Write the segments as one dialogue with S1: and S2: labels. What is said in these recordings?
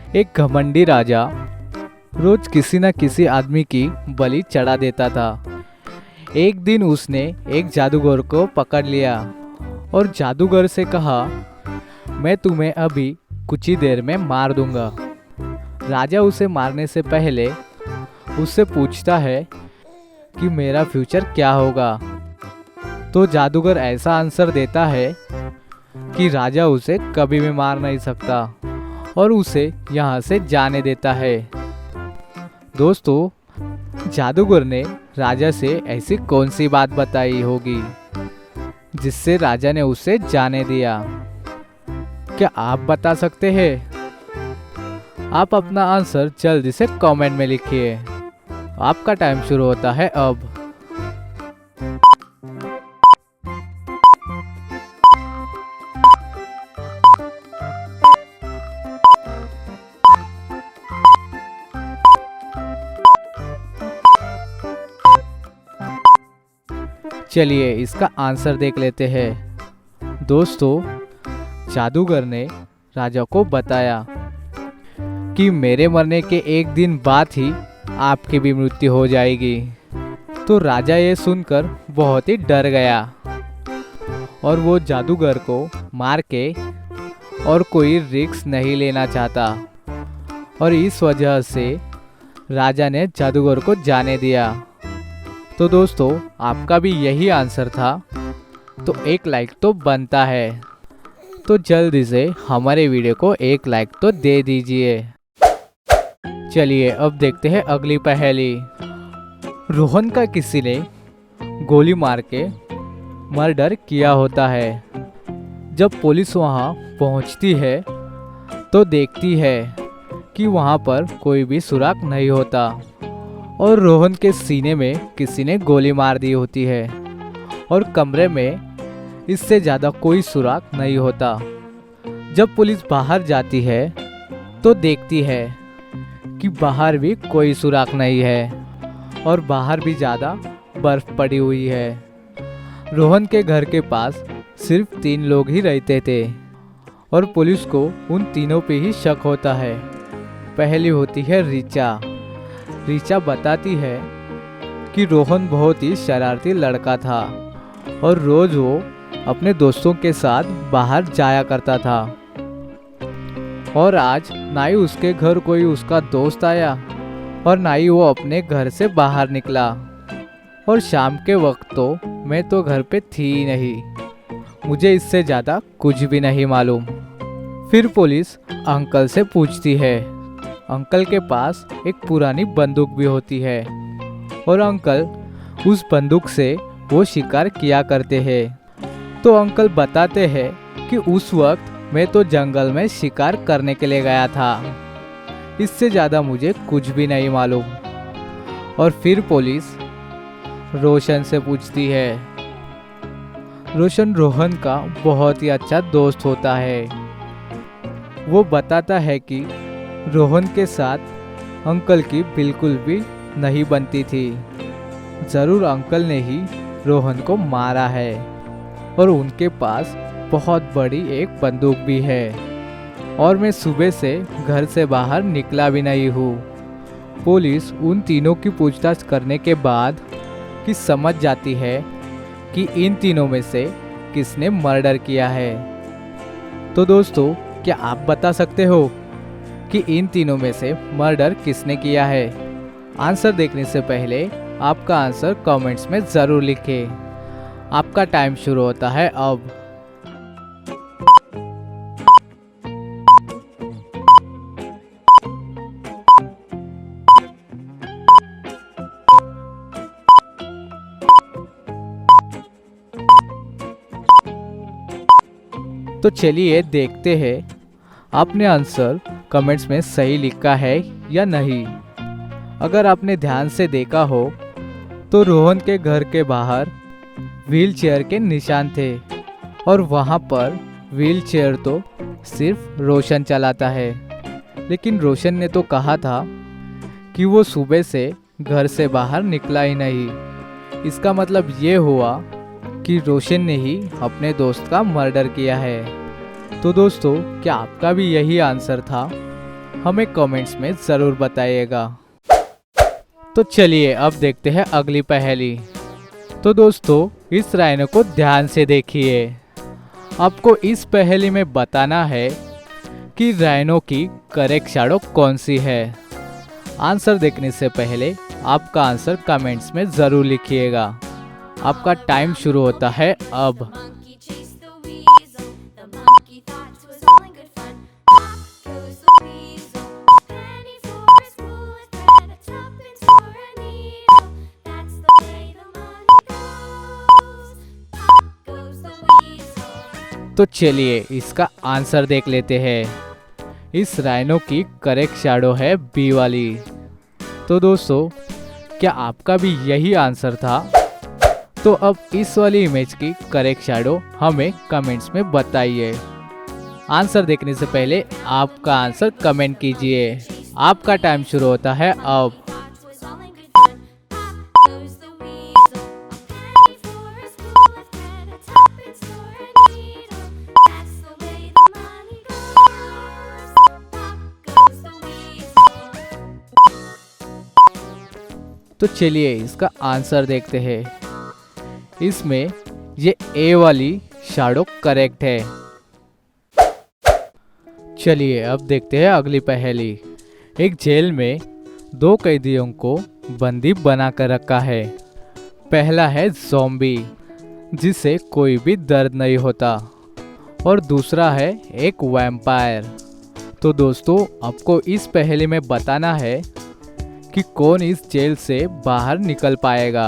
S1: एक घमंडी राजा रोज किसी न किसी आदमी की बलि चढ़ा देता था। एक दिन उसने एक जादूगर को पकड़ लिया और जादूगर से कहा, मैं तुम्हें अभी कुछ ही देर में मार दूंगा। राजा उसे मारने से पहले उससे पूछता है कि मेरा फ्यूचर क्या होगा। तो जादूगर ऐसा आंसर देता है कि राजा उसे कभी भी मार नहीं सकता और उसे यहाँ से जाने देता है। दोस्तों, जादूगर ने राजा से ऐसी कौन सी बात बताई होगी जिससे राजा ने उसे जाने दिया? क्या आप बता सकते हैं? आप अपना आंसर जल्दी से कमेंट में लिखिए। आपका टाइम शुरू होता है अब। चलिए इसका आंसर देख लेते हैं। दोस्तों, जादूगर ने राजा को बताया कि मेरे मरने के एक दिन बाद ही आपकी भी मृत्यु हो जाएगी। तो राजा ये सुनकर बहुत ही डर गया और वो जादूगर को मार के और कोई रिस्क नहीं लेना चाहता और इस वजह से राजा ने जादूगर को जाने दिया। तो दोस्तों, आपका भी यही आंसर था, तो एक लाइक तो बनता है। तो जल्दी से हमारे वीडियो को एक लाइक तो दे दीजिए। चलिए अब देखते हैं अगली पहेली। रोहन का किसी ने गोली मार के मर्डर किया होता है। जब पुलिस वहां पहुंचती है तो देखती है कि वहां पर कोई भी सुराग नहीं होता और रोहन के सीने में किसी ने गोली मार दी होती है और कमरे में इससे ज़्यादा कोई सुराग नहीं होता। जब पुलिस बाहर जाती है तो देखती है कि बाहर भी कोई सुराग नहीं है और बाहर भी ज़्यादा बर्फ़ पड़ी हुई है। रोहन के घर के पास सिर्फ 3 लोग ही रहते थे और पुलिस को उन तीनों पे ही शक होता है। पहली होती है रीचा। रीचा बताती है कि रोहन बहुत ही शरारती लड़का था और रोज वो अपने दोस्तों के साथ बाहर जाया करता था और आज ना ही उसके घर कोई उसका दोस्त आया और ना ही वो अपने घर से बाहर निकला और शाम के वक्त तो मैं तो घर पे थी ही नहीं। मुझे इससे ज़्यादा कुछ भी नहीं मालूम। फिर पुलिस अंकल से पूछती है। अंकल के पास एक पुरानी बंदूक भी होती है और अंकल उस बंदूक से वो शिकार किया करते हैं। तो अंकल बताते हैं कि उस वक्त मैं तो जंगल में शिकार करने के लिए गया था। इससे ज़्यादा मुझे कुछ भी नहीं मालूम। और फिर पुलिस रोशन से पूछती है। रोशन रोहन का बहुत ही अच्छा दोस्त होता है। वो बताता है कि रोहन के साथ अंकल की बिल्कुल भी नहीं बनती थी। ज़रूर अंकल ने ही रोहन को मारा है और उनके पास बहुत बड़ी एक बंदूक भी है और मैं सुबह से घर से बाहर निकला भी नहीं हूँ। पुलिस उन तीनों की पूछताछ करने के बाद कि समझ जाती है कि इन तीनों में से किसने मर्डर किया है। तो दोस्तों, क्या आप बता सकते हो कि इन तीनों में से मर्डर किसने किया है? आंसर देखने से पहले आपका आंसर कमेंट्स में ज़रूर लिखें। आपका टाइम शुरू होता है अब। तो चलिए देखते हैं आपने आंसर कमेंट्स में सही लिखा है या नहीं। अगर आपने ध्यान से देखा हो तो रोहन के घर के बाहर व्हील चेयर के निशान थे और वहाँ पर व्हील चेयर तो सिर्फ रोशन चलाता है। लेकिन रोशन ने तो कहा था कि वो सुबह से घर से बाहर निकला ही नहीं। इसका मतलब ये हुआ कि रोशन ने ही अपने दोस्त का मर्डर किया है। तो दोस्तों, क्या आपका भी यही आंसर था? हमें कमेंट्स में ज़रूर बताइएगा। तो चलिए अब देखते हैं अगली पहेली। तो दोस्तों इस राइनो को ध्यान से देखिए। आपको इस पहेली में बताना है कि राइनो की करेक्ट शैडो कौन सी है। आंसर देखने से पहले आपका आंसर कमेंट्स में ज़रूर लिखिएगा। आपका टाइम शुरू होता है अब। तो चलिए इसका आंसर देख लेते हैं। इस राइनो की करेक्ट शैडो है बी वाली। तो दोस्तों क्या आपका भी यही आंसर था? तो अब इस वाली इमेज की करेक्ट शैडो हमें कमेंट्स में बताइए। आंसर देखने से पहले आपका आंसर कमेंट कीजिए। आपका टाइम शुरू होता है अब। तो चलिए इसका आंसर देखते हैं। इसमें ये ए वाली शैडो करेक्ट है। चलिए अब देखते हैं अगली पहेली। एक जेल में 2 कैदियों को बंदी बना कर रखा है। पहला है ज़ॉम्बी जिसे कोई भी दर्द नहीं होता, और दूसरा है एक वैम्पायर। तो दोस्तों आपको इस पहेली में बताना है कि कौन इस जेल से बाहर निकल पाएगा।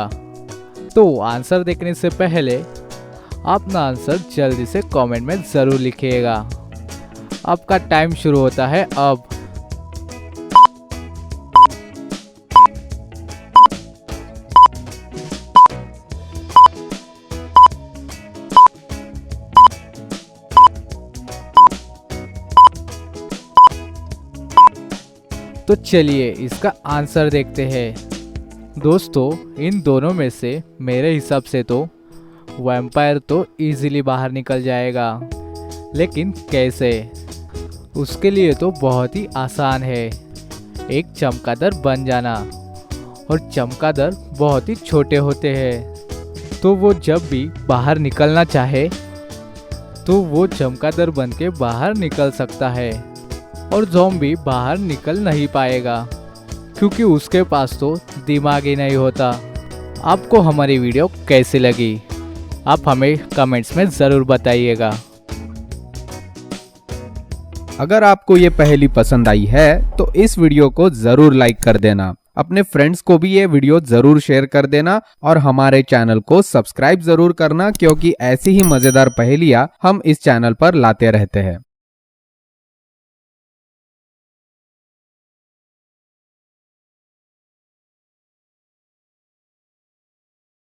S1: तो आंसर देखने से पहले अपना आंसर जल्दी से कमेंट में ज़रूर लिखिएगा। आपका टाइम शुरू होता है अब। तो चलिए इसका आंसर देखते हैं। दोस्तों इन दोनों में से मेरे हिसाब से तो वैम्पायर तो इजीली बाहर निकल जाएगा, लेकिन कैसे? उसके लिए तो बहुत ही आसान है, एक चमगादड़ बन जाना। और चमगादड़ बहुत ही छोटे होते हैं, तो वो जब भी बाहर निकलना चाहे तो वो चमगादड़ बन के बाहर निकल सकता है, और ज़ॉम्बी बाहर निकल नहीं पाएगा क्योंकि उसके पास तो दिमाग ही नहीं होता। आपको हमारी वीडियो कैसी लगी आप हमें कमेंट्स में ज़रूर बताइएगा।
S2: अगर आपको ये पहेली पसंद आई है तो इस वीडियो को ज़रूर लाइक कर देना। अपने फ्रेंड्स को भी ये वीडियो ज़रूर शेयर कर देना, और हमारे चैनल को सब्सक्राइब ज़रूर करना, क्योंकि ऐसी ही मज़ेदार पहेलियाँ हम इस चैनल पर लाते रहते हैं।